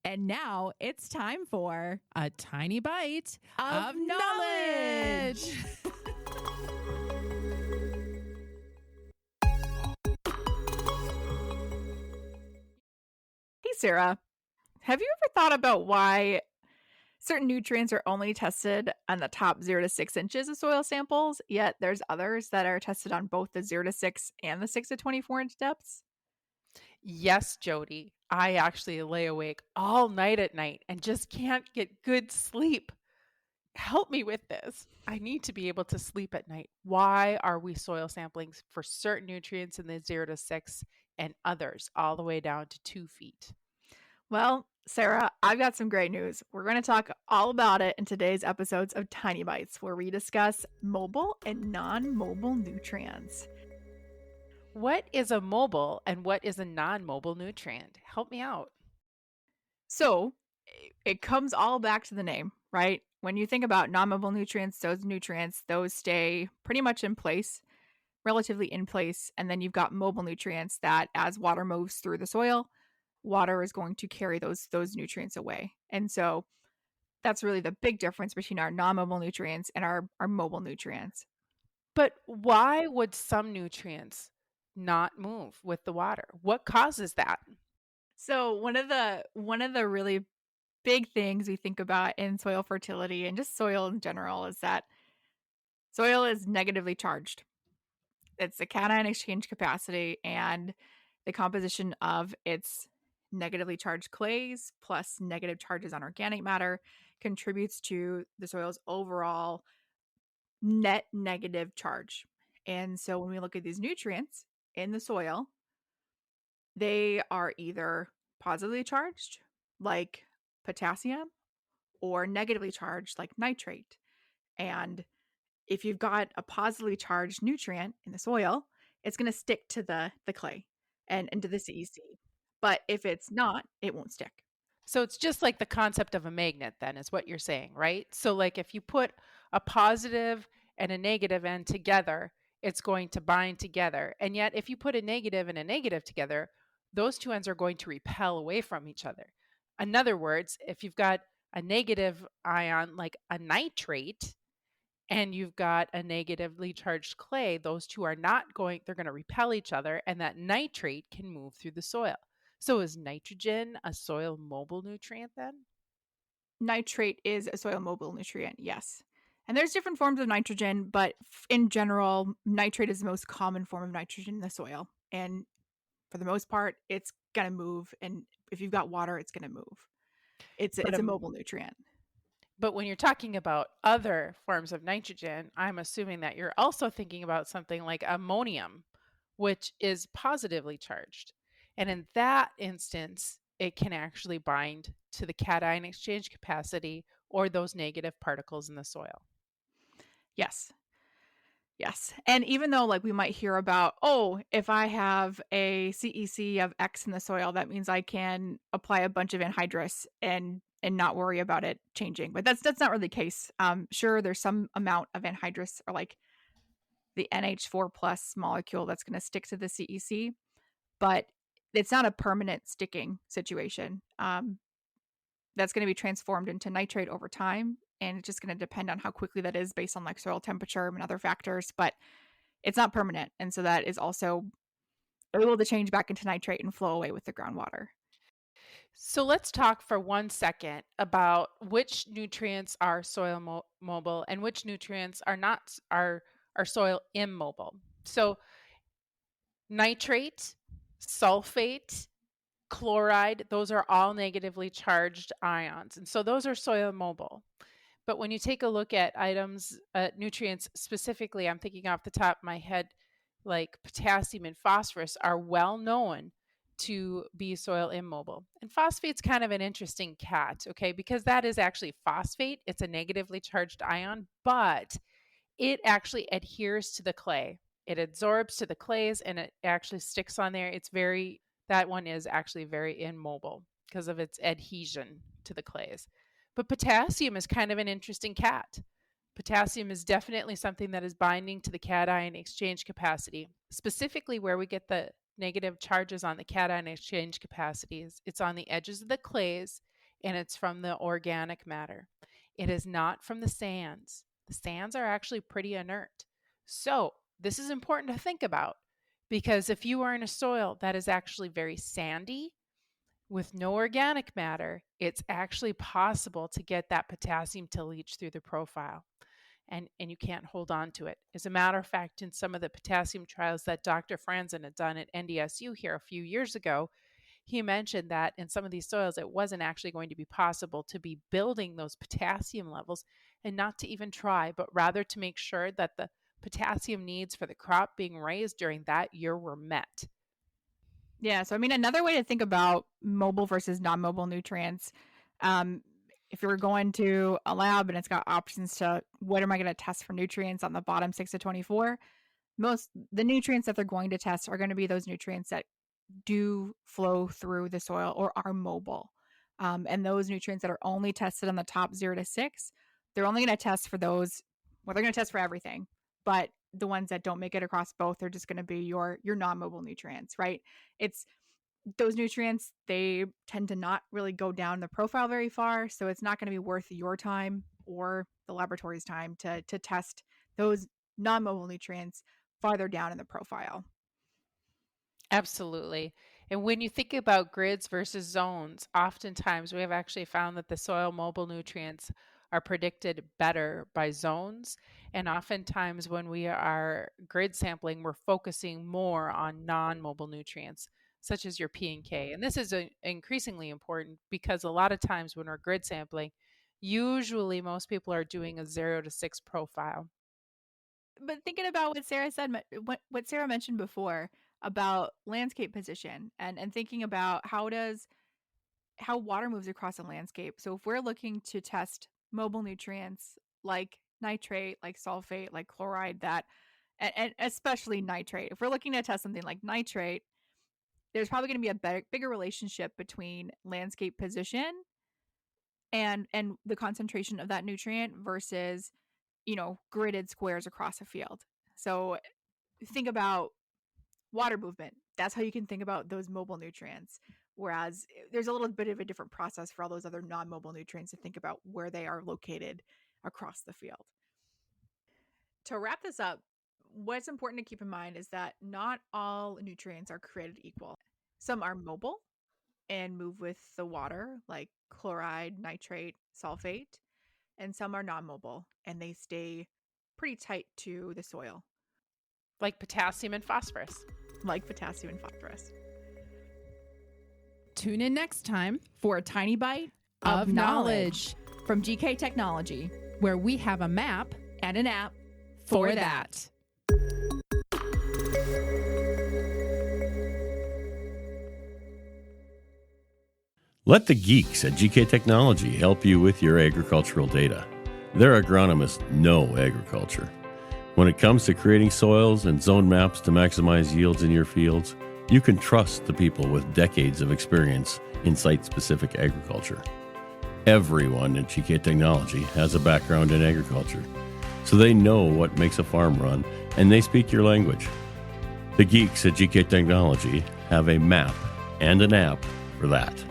And now it's time for a tiny bite of knowledge. Hey, Sarah, have you ever thought about why certain nutrients are only tested on the top 0 to 6 inches of soil samples, yet there's others that are tested on both the 0 to 6 and the 6 to 24 inch depths? Yes, Jodi. I actually lay awake all night at night and just can't get good sleep. Help me with this. I need to be able to sleep at night. Why are we soil sampling for certain nutrients in the 0 to 6 and others all the way down to 2 feet? Well, Sarah, I've got some great news. We're going to talk all about it in today's episodes of Tiny Bites, where we discuss mobile and non-mobile nutrients. What is a mobile and what is a non-mobile nutrient? Help me out. So it comes all back to the name, right? When you think about non-mobile nutrients, those stay pretty much in place, relatively in place. And then you've got mobile nutrients that as water moves through the soil, water is going to carry those nutrients away. And so that's really the big difference between our non-mobile nutrients and our mobile nutrients. But why would some nutrients not move with the water? What causes that? So one of the really big things we think about in soil fertility and just soil in general is that soil is negatively charged. It's the cation exchange capacity and the composition of its negatively charged clays plus negative charges on organic matter contributes to the soil's overall net negative charge. And so when we look at these nutrients in the soil, they are either positively charged, like potassium, or negatively charged, like nitrate. And if you've got a positively charged nutrient in the soil, it's going to stick to the clay and into the CEC. But if it's not, it won't stick. So it's just like the concept of a magnet then is what you're saying, right? So like if you put a positive and a negative end together, it's going to bind together. And yet if you put a negative and a negative together, those two ends are going to repel away from each other. In other words, if you've got a negative ion like a nitrate and you've got a negatively charged clay, those two are not going, they're going to repel each other, and that nitrate can move through the soil. So is nitrogen a soil mobile nutrient then? Nitrate is a soil mobile nutrient, yes. And there's different forms of nitrogen, but in general, nitrate is the most common form of nitrogen in the soil. And for the most part, it's going to move. And if you've got water, it's going to move. It's a mobile nutrient. But when you're talking about other forms of nitrogen, I'm assuming that you're also thinking about something like ammonium, which is positively charged. And in that instance, it can actually bind to the cation exchange capacity or those negative particles in the soil. Yes. Yes. And even though like we might hear about, oh, if I have a CEC of X in the soil, that means I can apply a bunch of anhydrous and not worry about it changing. But that's not really the case. Sure, there's some amount of anhydrous or like the NH4 plus molecule that's going to stick to the CEC, but it's not a permanent sticking situation. That's going to be transformed into nitrate over time. And it's just going to depend on how quickly that is based on like soil temperature and other factors, but it's not permanent. And so that is also able to change back into nitrate and flow away with the groundwater. So let's talk for 1 second about which nutrients are soil mobile and which nutrients are not, are soil immobile. So nitrate, sulfate, chloride, those are all negatively charged ions. And so those are soil mobile. But when you take a look at items, nutrients specifically, I'm thinking off the top of my head, like potassium and phosphorus are well known to be soil immobile. And phosphate's kind of an interesting cat, okay, because that is actually phosphate. It's a negatively charged ion, but it actually adheres to the clay. It absorbs to the clays and it actually sticks on there. That one is actually very immobile because of its adhesion to the clays. But potassium is kind of an interesting cat. Potassium is definitely something that is binding to the cation exchange capacity. Specifically where we get the negative charges on the cation exchange capacities, it's on the edges of the clays and it's from the organic matter. It is not from the sands. The sands are actually pretty inert. So this is important to think about, because if you are in a soil that is actually very sandy with no organic matter, it's actually possible to get that potassium to leach through the profile. And you can't hold on to it. As a matter of fact, in some of the potassium trials that Dr. Franzen had done at NDSU here a few years ago, he mentioned that in some of these soils, it wasn't actually going to be possible to be building those potassium levels, and not to even try, but rather to make sure that the potassium needs for the crop being raised during that year were met. Yeah. So, I mean, another way to think about mobile versus non-mobile nutrients, if you're going to a lab and it's got options to what am I going to test for nutrients on the bottom 6 to 24, the nutrients that they're going to test are going to be those nutrients that do flow through the soil or are mobile. And those nutrients that are only tested on the top 0 to 6, they're only going to test for those. Well, they're going to test for everything, but the ones that don't make it across both are just going to be your non-mobile nutrients, right? It's those nutrients, they tend to not really go down the profile very far, so it's not going to be worth your time or the laboratory's time to test those non-mobile nutrients farther down in the profile. Absolutely. And when you think about grids versus zones, oftentimes we have actually found that the soil mobile nutrients are predicted better by zones. And oftentimes when we are grid sampling, we're focusing more on non-mobile nutrients, such as your P and K. And this is increasingly important because a lot of times when we're grid sampling, usually most people are doing a 0 to 6 profile. But thinking about what Sarah said, what Sarah mentioned before about landscape position and thinking about how water moves across a landscape. So if we're looking to test mobile nutrients like nitrate, like sulfate, like chloride, and especially nitrate, if we're looking to test something like nitrate, there's probably going to be a bigger relationship between landscape position and the concentration of that nutrient versus, gridded squares across a field. So think about water movement. That's how you can think about those mobile nutrients. Whereas there's a little bit of a different process for all those other non-mobile nutrients to think about where they are located across the field. To wrap this up, what's important to keep in mind is that not all nutrients are created equal. Some are mobile and move with the water, like chloride, nitrate, sulfate, and some are non-mobile and they stay pretty tight to the soil. Like potassium and phosphorus. Tune in next time for a tiny bite of knowledge from GK Technology, where we have a map and an app for that. Let the geeks at GK Technology help you with your agricultural data. Their agronomists know agriculture. When it comes to creating soils and zone maps to maximize yields in your fields, you can trust the people with decades of experience in site-specific agriculture. Everyone at GK Technology has a background in agriculture, so they know what makes a farm run, and they speak your language. The geeks at GK Technology have a map and an app for that.